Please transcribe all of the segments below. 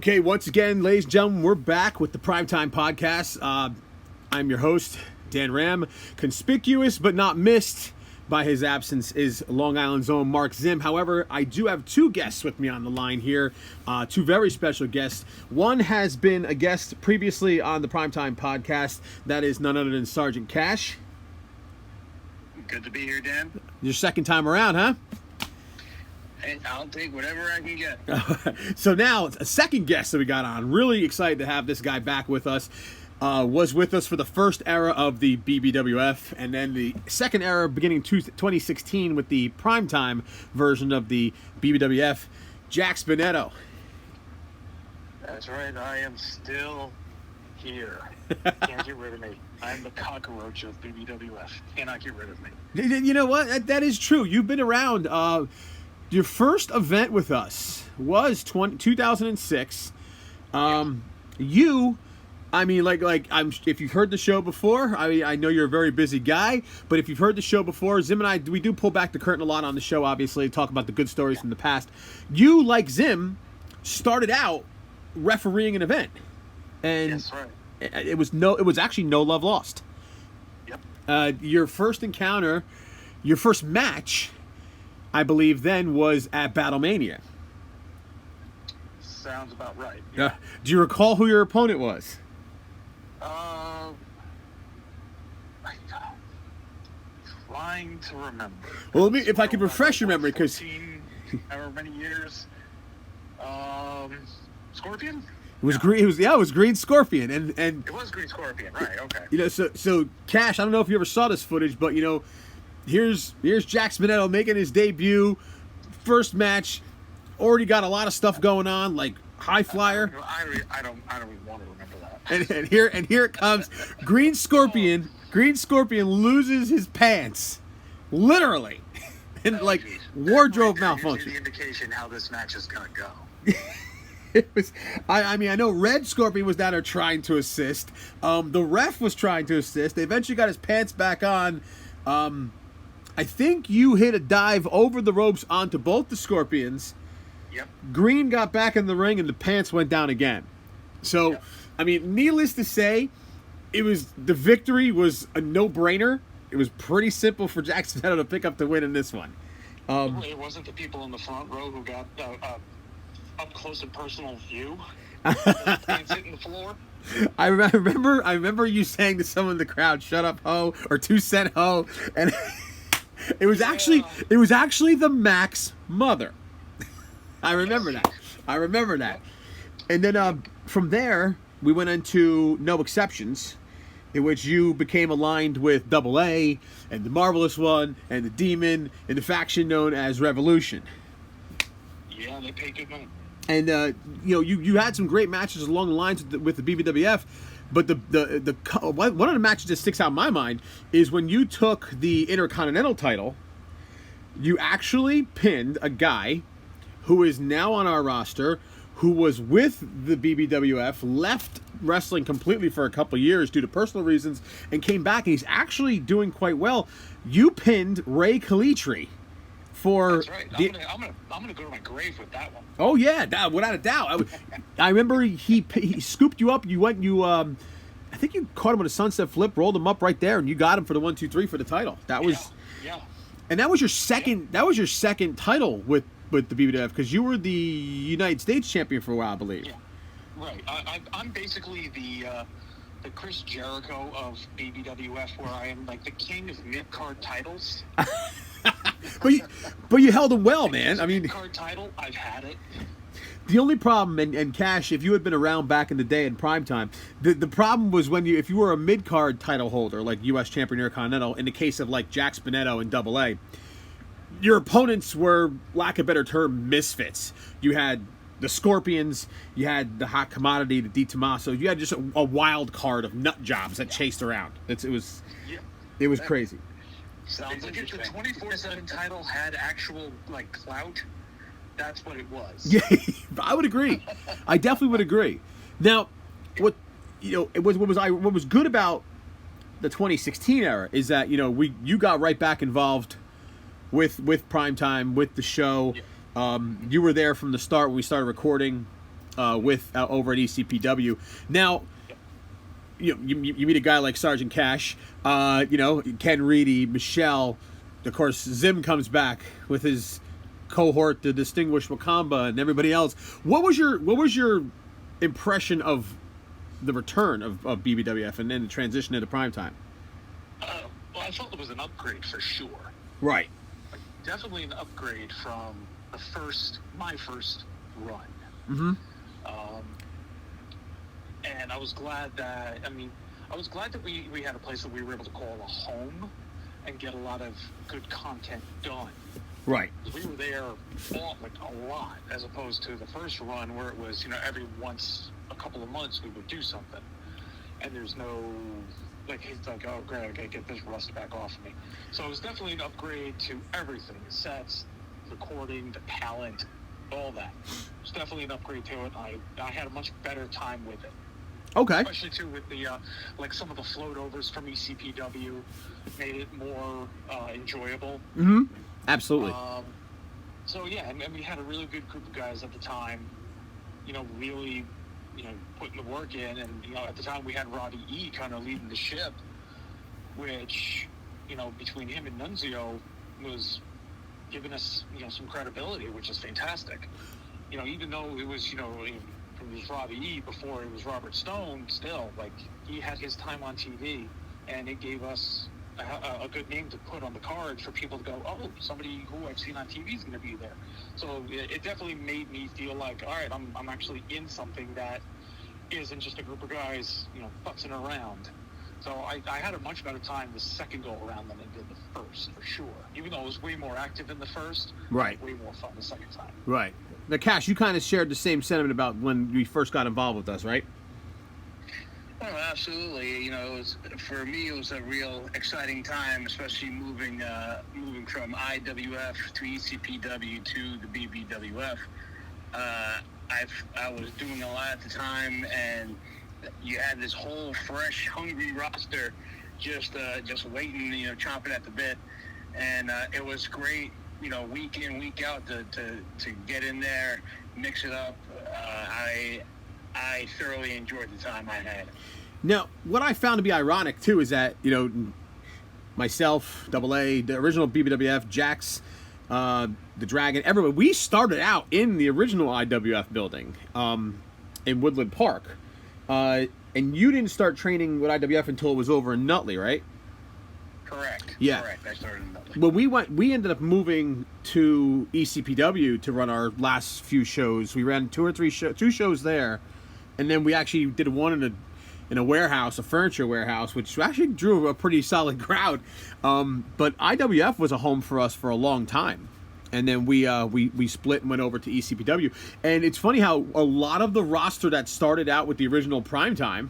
Okay, once again, ladies and gentlemen, we're back with the PrimeTime Podcast. I'm your host, Dan Ramm. Conspicuous but not missed by his absence is Long Island's own Mark Zim. However, I do have two guests with me on the line here, two very special guests. One has been a guest previously on the PrimeTime Podcast. That is none other than Sgt Cash. Good to be here, Dan. Your second time around, huh? Hey, I'll take whatever I can get. So now, a second guest that we got on. Really excited to have this guy back with us. Was with us for the first era of the BBWF, and then the second era beginning 2016 with the primetime version of the BBWF. Jax Benetto. That's right, I am still here. Can't get rid of me. I'm the cockroach of BBWF. Cannot get rid of me. You know what? That is true. You've been around. Your first event with us was 2006. You, I mean, if you've heard the show before, I know you're a very busy guy, but if you've heard the show before, Zim and I, we do pull back the curtain a lot on the show, obviously, talk about the good stories from the past. You, like Zim, started out refereeing an event, and That's right. it was actually no love lost. Yep. Your first encounter, your first match, I believe then was at Battlemania. Sounds about right. Yeah. Do you recall who your opponent was? I'm trying to remember. Well, let me, if I could refresh your memory, because 14, however many years. Scorpion? it was Green. It was Green Scorpion, and It was Green Scorpion, right? Okay. you know, so Cash. I don't know if you ever saw this footage, but you know, here's Jax Benetto making his debut, first match. Already got a lot of stuff going on, like high flyer. I don't even want to remember that. And here it comes. Green Scorpion loses his pants, literally, and like wardrobe malfunction. Here's the indication how this match is gonna go. It was. I mean, I know Red Scorpion was down there trying to assist. The ref was trying to assist. They eventually got his pants back on. I think you hit a dive over the ropes onto both the Scorpions. Yep. Green got back in the ring and the pants went down again. So, Yep. I mean, needless to say, the victory was a no-brainer. It was pretty simple for Jax Benetto to pick up the win in this one. It wasn't the people in the front row who got up close and personal view. Pants hitting the floor. I remember you saying to someone in the crowd, "Shut up, ho," or "2 cent ho," and it was actually the Mac's mother. I remember that. And then from there, we went into No Exceptions, in which you became aligned with Double A and the Marvelous One and the Demon and the faction known as Revolution. Yeah, they paid good money. And you had some great matches along the lines with the BBWF, but one of the matches that sticks out in my mind is when you took the Intercontinental title. You actually pinned a guy who is now on our roster, who was with the BBWF, left wrestling completely for a couple years due to personal reasons, and came back, and he's actually doing quite well. You pinned Ray Calitri for. That's right. I'm gonna go to my grave with that one. Oh yeah, without a doubt. I remember he scooped you up. I think you caught him with a sunset flip, rolled him up right there, and you got him for the 1, 2, 3 for the title. That was. Yeah. And that was your second. That was your second title with the BBWF, because you were the United States champion for a while, I believe. Yeah. Right. I'm basically the Chris Jericho of BBWF, where I am like the king of mid-card titles. but you held him well, man. I mean, mid-card title, I've had it. The only problem, and Cash, if you had been around back in the day in primetime, the problem was if you were a mid-card title holder, like U.S. champion Intercontinental, in the case of like Jax Benetto and Double A, your opponents were, lack of a better term, misfits. You had the Scorpions, you had the Hot Commodity, the Di Tommaso. You had just a wild card of nut jobs that chased around. It was crazy. Sounds like if the 24/7 title had actual like clout, that's what it was. Yeah, I would agree. I definitely would agree. Now, what was good about the 2016 era is that you got right back involved with Primetime, with the show. You were there from the start when we started recording. with over at ECPW. Now, you meet a guy like Sgt Cash, Ken Reedy, Michelle. Of course, Zim comes back with his cohort, the distinguished Wakamba, and everybody else. What was your impression of the return of BBWF and then the transition into primetime? Well, I thought it was an upgrade for sure. Right. Like, definitely an upgrade from my first run. Mm-hmm. And I was glad that we had a place that we were able to call a home and get a lot of good content done. Right. We were there a lot, as opposed to the first run where it was, every once a couple of months we would do something. And there's no, it's like, oh, great, I gotta get this rust back off of me. So it was definitely an upgrade to everything, the sets, recording, the talent, all that. It's definitely an upgrade to it. I had a much better time with it. Okay. Especially too with the some of the float overs from ECPW made it more enjoyable. Mm-hmm. Absolutely. So yeah, and we had a really good group of guys at the time. Really, putting the work in, and at the time we had Roddy E kind of leading the ship, which between him and Nunzio was giving us some credibility, which is fantastic. Even though it was from his Roddy E before it was Robert Stone, still he had his time on TV, and it gave us a good name to put on the card for people to go, oh, somebody who I've seen on TV is going to be there. So it definitely made me feel like, all right, I'm actually in something that isn't just a group of guys futzing around. So I had a much better time the second go around than I did the first, for sure. Even though I was way more active in the first, right, way more fun the second time. Right. Now, Cash, you kind of shared the same sentiment about when you first got involved with us, right? Well, absolutely. For me, it was a real exciting time, especially moving from IWF to ECPW to the BBWF. I was doing a lot at the time, and you had this whole fresh, hungry roster just waiting, chomping at the bit, and it was great, week in, week out to get in there, mix it up. I thoroughly enjoyed the time I had. Now, what I found to be ironic too is that myself, Double A, the original BBWF, Jax, the Dragon, everyone, we started out in the original IWF building in Woodland Park. And you didn't start training with IWF until it was over in Nutley, right? Correct. Yeah. Correct. I started in Nutley. Well, we ended up moving to ECPW to run our last few shows. We ran two shows there, and then we actually did one in a warehouse, a furniture warehouse, which actually drew a pretty solid crowd. But IWF was a home for us for a long time. And then we split and went over to ECPW. And it's funny how a lot of the roster that started out with the original Primetime,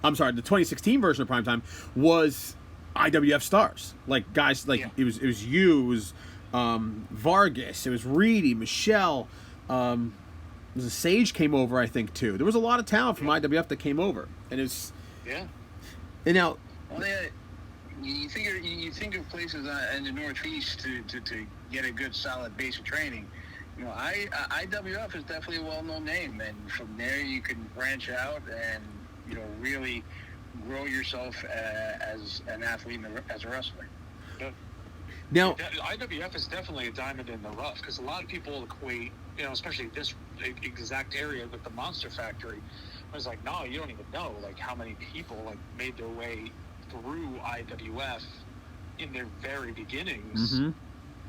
the 2016 version of Primetime, was IWF stars. Like guys like it was you, it was Vargas, it was Reedy, Michelle, it was a Sage came over, I think, too. There was a lot of talent from IWF that came over. And it's and now you think of places in the Northeast to get a good solid base of training. IWF is definitely a well-known name, and from there you can branch out and really grow yourself as an athlete and as a wrestler. Yeah. Now, IWF is definitely a diamond in the rough, because a lot of people equate, especially this exact area with the Monster Factory. I was like, no, you don't even know how many people made their way through IWF in their very beginnings. Mm-hmm.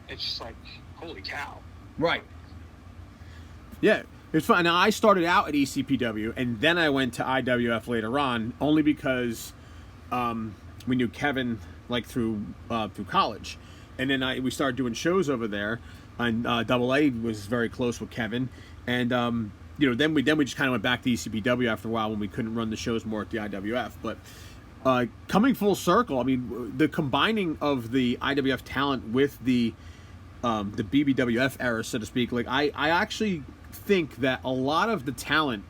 It's just holy cow. Right. Yeah, it's fun. Now, I started out at ECPW, and then I went to IWF later on, only because we knew Kevin through college, and then we started doing shows over there, and Double A was very close with Kevin, and then we just kind of went back to ECPW after a while when we couldn't run the shows more at the IWF, but. Coming full circle, I mean, the combining of the IWF talent with the BBWF era, so to speak, I actually think that a lot of the talent,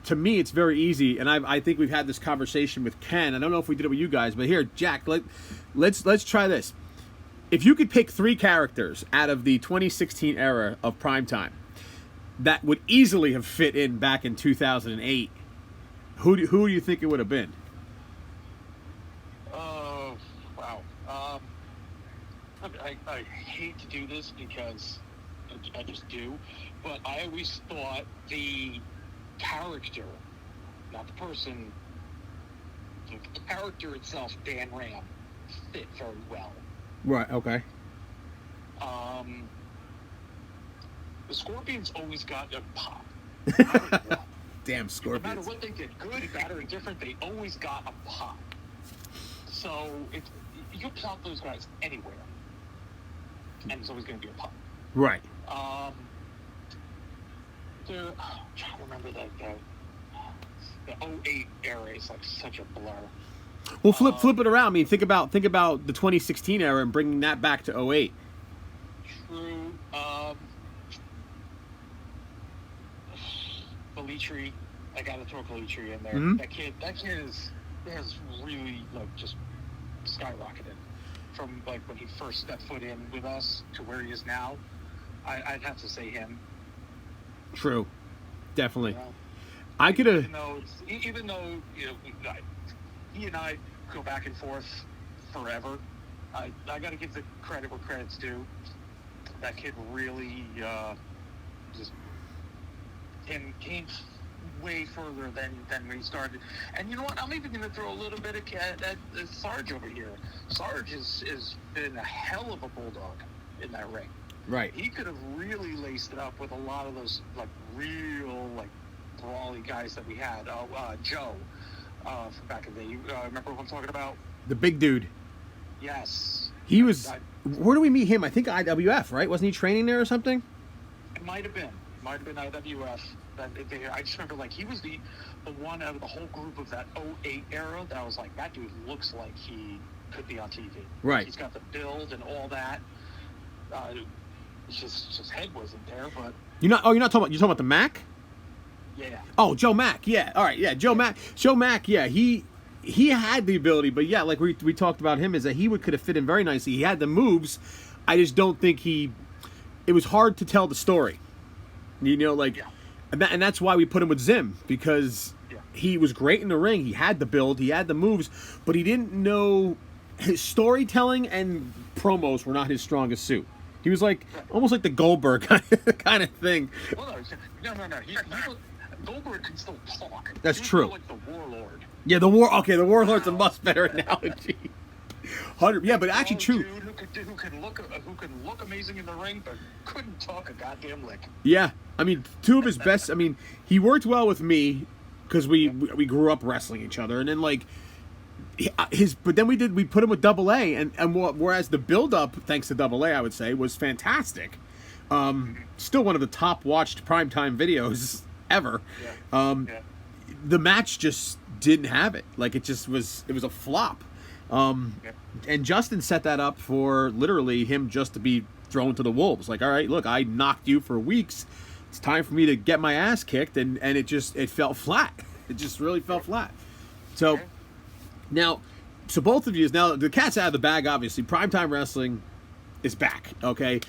to me, it's very easy, and I think we've had this conversation with Ken. I don't know if we did it with you guys, but here, Jack, let's try this. If you could pick 3 characters out of the 2016 era of Primetime, that would easily have fit in back in 2008, who do you think it would have been? Oh, wow. I hate to do this because I just do, but I always thought the character, not the person, the character itself, Dan Ramm, fit very well. Right. Okay. The Scorpions always got a pop. Damn No Scorpions. matter what they did, good, bad, or indifferent, they always got a pop. So you plop those guys anywhere, and it's always going to be a pop. Right. I'm trying to remember that the 08 era is like such a blur. Well, flip it around. I mean, think about the 2016 era and bringing that back to 08. True. Belitri, I gotta throw Belitri in there. Mhm. That kid has really like just skyrocketed from like when he first stepped foot in with us to where he is now. I'd have to say him. True. Definitely. You know? I could have. Even though you know he and I go back and forth forever, I got to give the credit where credit's due. That kid really just came way further than when he started. And you know what? I'm even going to throw a little bit at Sarge over here. Sarge has been a hell of a bulldog in that ring. Right. He could have really laced it up with a lot of those like real like brawly guys that we had. Joe from back in the day. You remember what I'm talking about? The big dude. Yes. He was. Where do we meet him? I think IWF, right? Wasn't he training there or something? It might have been IWF. I just remember like he was the one out of the whole group of that 08 era that I was like, that dude looks like he could be on TV. Right. He's got the build and all that. His head wasn't there, but You're not talking about. You're talking about the Mac. yeah. Oh, Joe Mack. Yeah. All right. Yeah. Joe Mack. Joe Mack. Yeah. He had the ability, but yeah, like we talked about him, is that he could have fit in very nicely. He had the moves. I just don't think it was hard to tell the story. You know, like, Yeah. and that's why we put him with Zim, because he was great in the ring. He had the build, he had the moves, but he didn't know his storytelling and promos were not his strongest suit. He was like almost like the Goldberg kind of thing. Well, no. Goldberg can still talk. That's He's true. more like the Warlord. Yeah, the Warlord's a much better analogy. 100. Yeah, but actually true. Dude who can look amazing in the ring, but couldn't talk a goddamn lick. Yeah, I mean, two of his best. I mean, he worked well with me because we grew up wrestling each other, and then like but then we put him with Double A, and whereas the build up, thanks to Double A, I would say, was fantastic. Still one of the top watched primetime videos ever. The match just didn't have it. Like it was a flop. And Justin set that up for literally him just to be thrown to the wolves. Like, all right, look, I knocked you for weeks. It's time for me to get my ass kicked, and it fell flat. It just really fell flat. So now, both of you, now the cat's out of the bag. Obviously, Primetime Wrestling is back. Okay,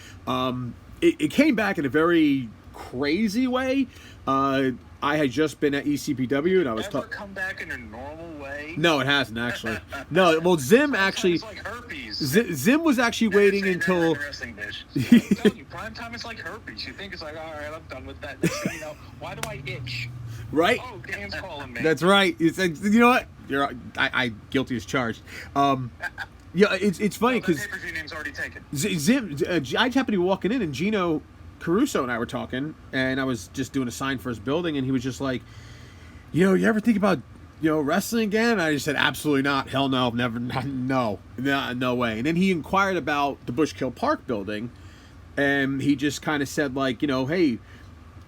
it came back in a very crazy way. I had just been at ECPW, and I was talking. Come back in a normal way? No, it hasn't actually. No, well, Zim actually. It's like herpes. Zim was actually waiting until. Primetime is like herpes. You think it's like, all right, I'm done with that. Next thing you know, why do I itch? Right. Oh, Dan's calling me. That's right. It's you know what? I guilty as charged. Yeah, it's funny because pay-per-view name's already taken. Zim. I just happened to be walking in, and Gino Caruso and I were talking, and I was just doing a sign for his building, and he was just like, you ever think about, wrestling again? And I just said, absolutely not. Hell no, never, no way. And then he inquired about the Bushkill Park building, and he just kind of said like, hey,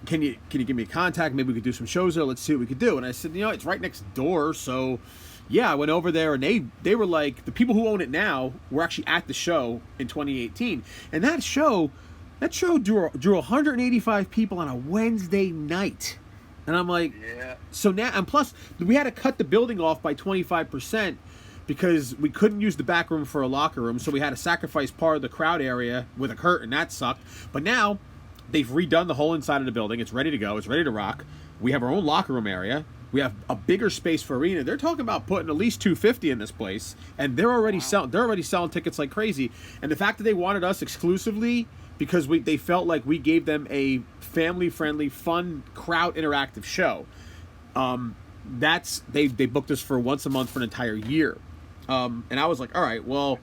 can you give me a contact? Maybe we could do some shows there. Let's see what we could do. And I said, it's right next door, so yeah, I went over there, and they were like, the people who own it now were actually at the show in 2018, and that show drew 185 people on a Wednesday night. And I'm like, yeah. So now, and plus, we had to cut the building off by 25% because we couldn't use the back room for a locker room, so we had to sacrifice part of the crowd area with a curtain. That sucked. But now, They've redone the whole inside of the building. It's ready to go. It's ready to rock. We have our own locker room area. We have a bigger space for arena. They're talking about putting at least 250 in this place, and they're already selling tickets like crazy. And the fact that they wanted us exclusively because they felt like we gave them a family-friendly, fun, crowd interactive show. They booked us for once a month for an entire year. And I was like, all right, well,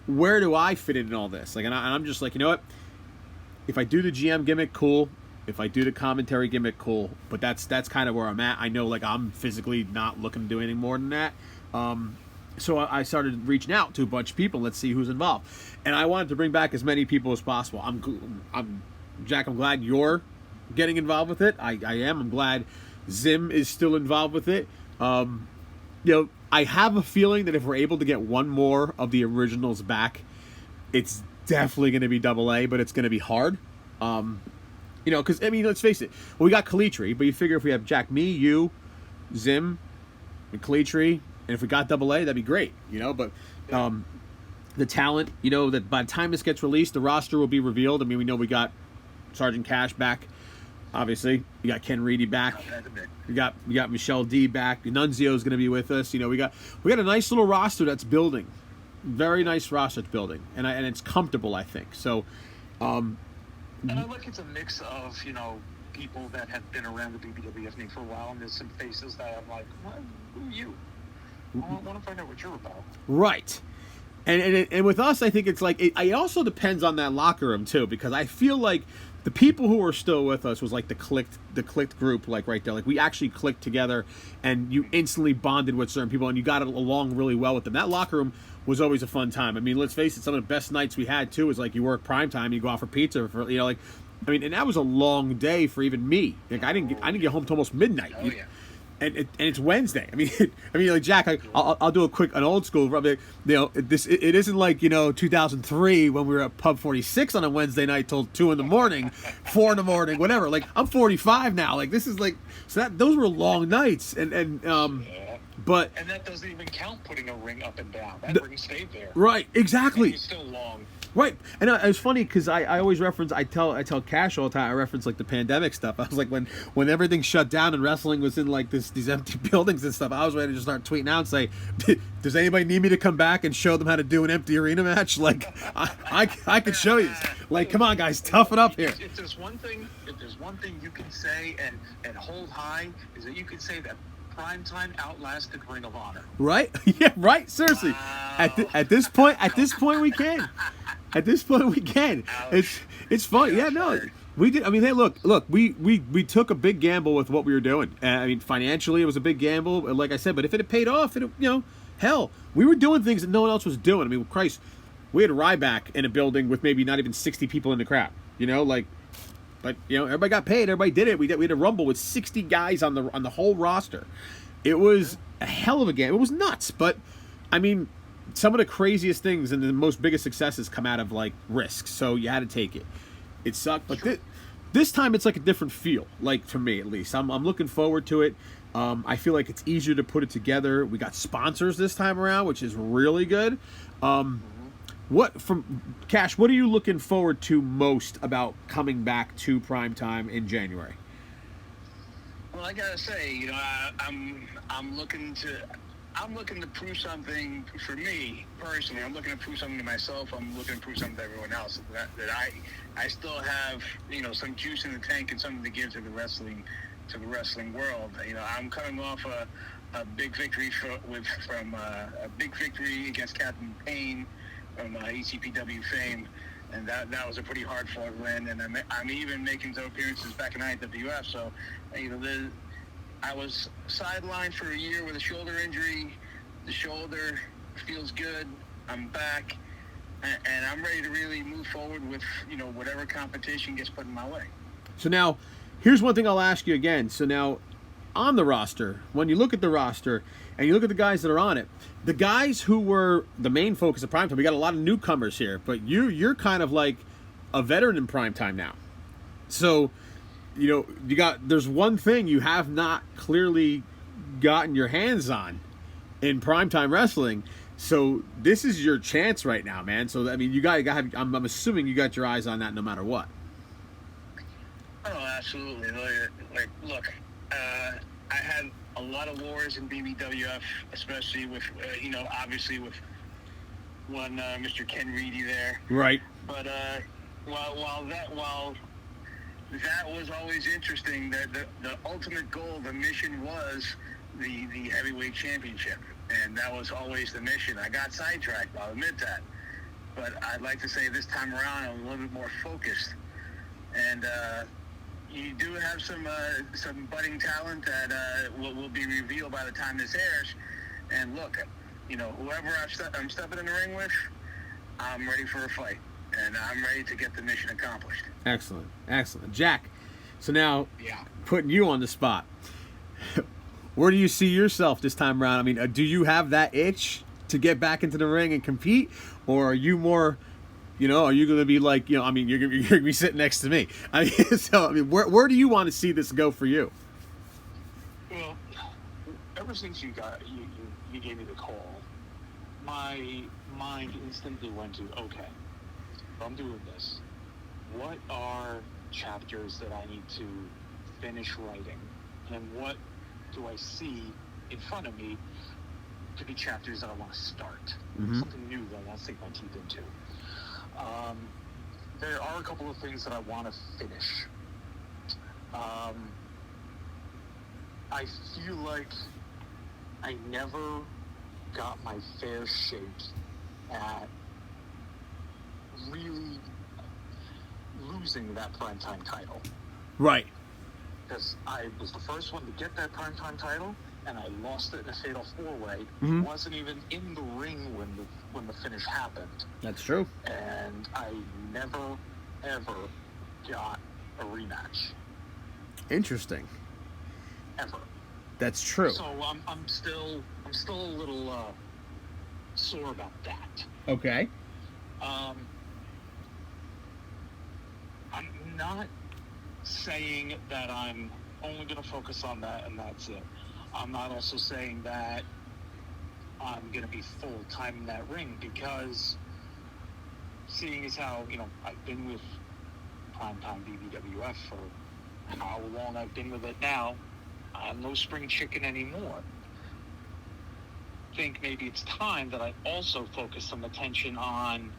where do I fit in all this? Like, and I'm just like, you know what? If I do the GM gimmick, cool. If I do the commentary gimmick, cool. But that's kind of where I'm at. I know, like, I'm physically not looking to do anything more than that. So I started reaching out to a bunch of people. Let's see who's involved. And I wanted to bring back as many people as possible. Jack, I'm glad you're getting involved with it. I am. I'm glad Zim is still involved with it. I have a feeling that if we're able to get one more of the originals back, it's definitely going to be AA, but it's going to be hard. Because, I mean, let's face it. Well, we got Kalitri, but you figure if we have Jack, me, you, Zim, and Kalitri, and if we got AA, that'd be great, But the talent, that by the time this gets released, the roster will be revealed. I mean, we know we got Sgt Cash back, obviously. We got Ken Reedy back. We got Michelle D back. Nunzio's going to be with us. We got a nice little roster that's building. Very nice roster that's building, and it's comfortable, I think. So, and I like it's a mix of people that have been around the BBWF name for a while, and there's some faces that I'm like, who are you? I want to find out what you're about. Right. And with us, I think it's like it also depends on that locker room too, because I feel like the people who are still with us was like the clicked group, like right there. Like we actually clicked together, and you instantly bonded with certain people, and you got along really well with them. That locker room was always a fun time. I mean, let's face it, some of the best nights we had too was like you work PrimeTime, you go out for pizza and that was a long day for even me. Like I didn't get home till almost midnight. Oh yeah. And it's Wednesday. I mean, like Jack, I'll do an old school. It isn't like 2003 when we were at Pub 46 on a Wednesday night till 2 in the morning, 4 in the morning, whatever. Like I'm 45 now. Like this is like those were long nights But and that doesn't even count putting a ring up and down. That ring stayed there. Right, exactly. And it's still long. Right, and it's funny because I always reference. I tell Cash all the time. I reference like the pandemic stuff. I was like when everything shut down and wrestling was in like these empty buildings and stuff. I was ready to just start tweeting out and say, "Does anybody need me to come back and show them how to do an empty arena match? Like I could show you. Like come on guys, toughen up here." If there's one thing you can say and hold high is that you can say that PrimeTime outlasted Ring of Honor. Right? Yeah, right. Seriously, wow. at this point we can. At this point, we can. Ouch. It's fun. Yeah, no, we did. I mean, hey, look. We took a big gamble with what we were doing. I mean, financially, it was a big gamble, like I said. But if it had paid off, hell, we were doing things that no one else was doing. I mean, Christ, we had Ryback in a building with maybe not even 60 people in the crowd. But everybody got paid. Everybody did it. We had a Rumble with 60 guys on the whole roster. It was a hell of a game. It was nuts. But I mean, some of the craziest things and the most biggest successes come out of like risks. So you had to take it. It sucked, but this time it's like a different feel. Like for me, at least, I'm looking forward to it. I feel like it's easier to put it together. We got sponsors this time around, which is really good. From Cash, what are you looking forward to most about coming back to PrimeTime in January? Well, I gotta say, I'm looking to prove something for me personally. I'm looking to prove something to myself. I'm looking to prove something to everyone else that I still have some juice in the tank and something to give to the wrestling world. I'm coming off a big victory from a big victory against Captain Payne from ECPW fame, and that was a pretty hard fought win. And I'm even making some appearances back in IWF. So I was sidelined for a year with a shoulder injury. The shoulder feels good. I'm back, and I'm ready to really move forward with whatever competition gets put in my way. So now, here's one thing I'll ask you again. So now, on the roster, when you look at the roster and you look at the guys that are on it, the guys who were the main focus of PrimeTime, we got a lot of newcomers here, but you're kind of like a veteran in PrimeTime now. So, there's one thing you have not clearly gotten your hands on in PrimeTime Wrestling. So this is your chance right now, man. So I mean, you got to have. I'm assuming you got your eyes on that no matter what. absolutely. Look, I had a lot of wars in BBWF, especially with, obviously with one Mr. Ken Reedy there. Right. But while that was always interesting, the ultimate goal, the mission was the heavyweight championship, and that was always the mission. I got sidetracked, I'll admit that. But I'd like to say this time around I'm a little bit more focused. And you do have some budding talent that will be revealed by the time this airs. And look, whoever I'm stepping in the ring with, I'm ready for a fight. And I'm ready to get the mission accomplished. Excellent. Jack, so now, putting you on the spot, where do you see yourself this time around? I mean, do you have that itch to get back into the ring and compete? Or are you more, are you going to be like, you're going to be sitting next to me? I mean, where do you want to see this go for you? Well, ever since you gave me the call, my mind instantly went to, okay, if I'm doing this, what are chapters that I need to finish writing? And what do I see in front of me to be chapters that I want to start? Mm-hmm. Something new that I want to sink my teeth into. There are a couple of things that I want to finish. I feel like I never got my fair shake at really losing that primetime title. Right. Because I was the first one to get that primetime title, and I lost it in a fatal four-way. Mm-hmm. Wasn't even in the ring when the finish happened. That's true. And I never, ever got a rematch. Interesting. Ever. That's true. So I'm still a little sore about that. Okay. I'm not saying that I'm only going to focus on that and that's it. I'm not also saying that I'm going to be full-time in that ring, because seeing as how, I've been with PrimeTime BBWF for how long I've been with it now, I'm no spring chicken anymore. I think maybe it's time that I also focus some attention on,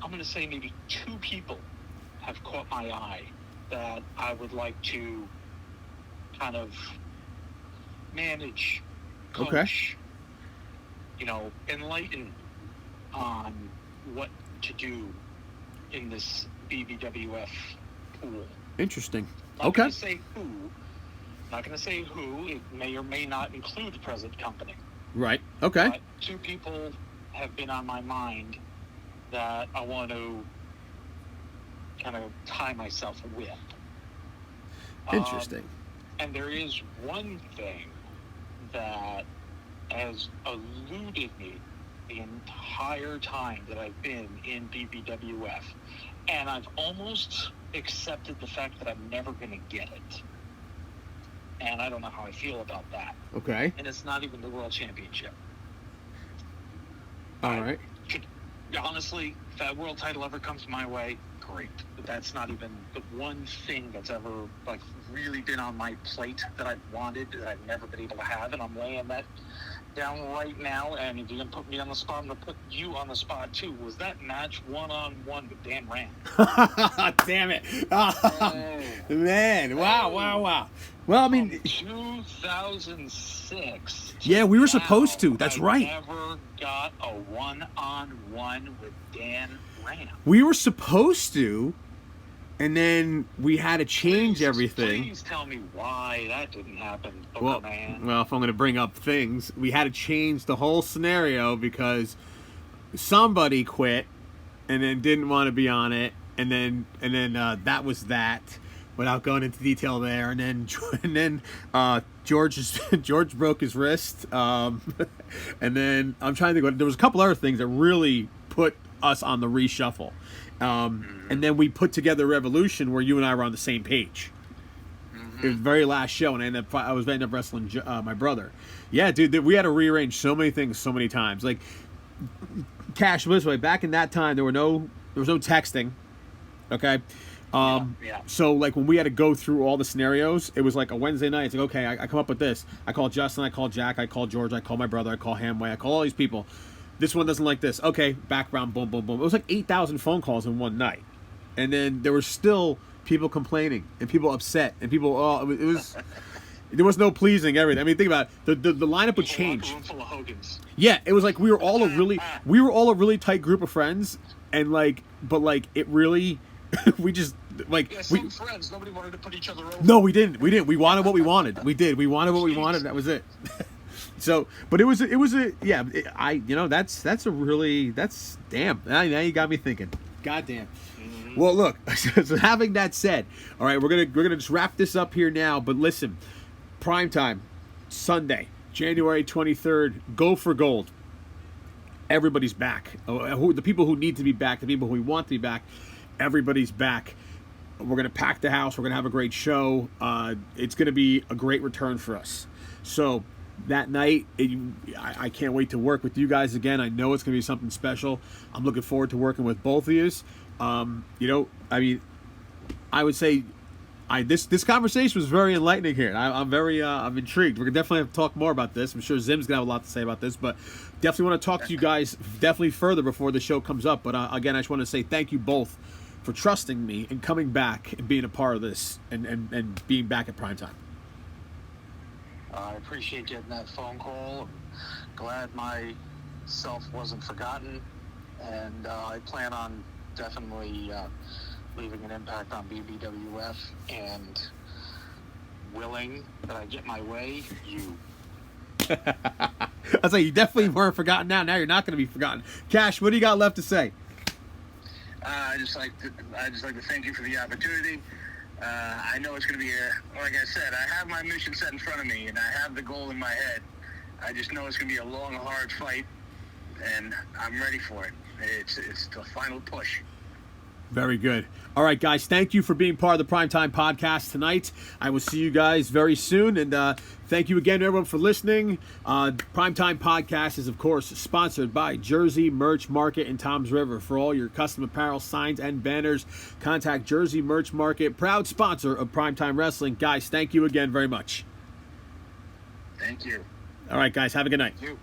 I'm going to say maybe 2 people have caught my eye that I would like to kind of manage, coach, enlighten on what to do in this BBWF pool. Interesting. Not going to say who. Not going to say who. It may or may not include the present company. Right. Okay. But 2 people have been on my mind that I want to kind of tie myself with. Interesting. And there is one thing that has eluded me the entire time that I've been in BBWF, and I've almost accepted the fact that I'm never going to get it. And I don't know how I feel about that. Okay. And it's not even the World Championship. All right. Honestly, if that world title ever comes my way, great. But that's not even the one thing that's ever really been on my plate that I've wanted, that I've never been able to have, and I'm laying that down right now. And if you're gonna put me on the spot, I'm gonna put you on the spot too. Was that match one-on-one with Dan Ramm? Damn it! Man, wow. Well, I mean, 2006. Yeah, we were supposed to. That's right. I never got a one-on-one with Dan Ramm. We were supposed to, and then we had to change everything. Please tell me why that didn't happen, man. Well, if I'm going to bring up things, we had to change the whole scenario because somebody quit and then didn't want to be on it, and then that was that. Without going into detail there, and then George broke his wrist, and then I'm trying to think. There was a couple other things that really put us on the reshuffle, and then we put together Revolution where you and I were on the same page. It was the very last show, and I was ended up wrestling my brother. Yeah, dude, we had to rearrange so many things so many times. Like Cash, this way, back in that time, there was no texting. Okay. Yeah. So like when we had to go through all the scenarios, it was like a Wednesday night. It's like, okay, I come up with this. I call Justin, I call Jack, I call George, I call my brother, I call Hamway, I call all these people. This one doesn't like this. Okay, background, boom, boom, boom. It was like 8,000 phone calls in one night. And then there were still people complaining and people upset and people, it was there was no pleasing everything. I mean, think about it. The lineup would change. Room full of Hogans. Yeah, it was like we were all a really tight group of friends, and like, but like it really, we just like Yeah, some friends. Nobody wanted to put each other over. No, we didn't. We wanted what we wanted. We did. We wanted what we wanted. That was it. So, but it was a yeah. That's damn. Now you got me thinking. Goddamn. Well, look. So having that said, all right, we're gonna just wrap this up here now. But listen, PrimeTime, Sunday, January 23rd. Go for gold. Everybody's back. The people who need to be back, the people who we want to be back, everybody's back. We're gonna pack the house. We're gonna have a great show. It's gonna be a great return for us. So that night, I can't wait to work with you guys again. I know it's gonna be something special. I'm looking forward to working with both of you. I mean, I would say, this conversation was very enlightening here. I'm intrigued. We're gonna definitely have to talk more about this. I'm sure Zim's gonna have a lot to say about this, but definitely want to talk to you guys definitely further before the show comes up. But again, I just want to say thank you both for trusting me and coming back and being a part of this and being back at PrimeTime. I appreciate getting that phone call. Glad myself wasn't forgotten, and I plan on definitely leaving an impact on BBWF, and willing that I get my way, you. I was like, you definitely weren't forgotten now. Now you're not going to be forgotten. Cash, what do you got left to say? I just like to thank you for the opportunity. I know it's going to be like I said, I have my mission set in front of me, and I have the goal in my head. I just know it's going to be a long, hard fight, and I'm ready for it. It's the final push. Very good. All right, guys, thank you for being part of the PrimeTime podcast tonight. I will see you guys very soon, and thank you again, everyone, for listening. PrimeTime podcast is, of course, sponsored by Jersey Merch Market in Toms River. For all your custom apparel, signs, and banners, contact Jersey Merch Market, proud sponsor of PrimeTime Wrestling. Guys, thank you again very much. Thank you. All right, guys, have a good night. You.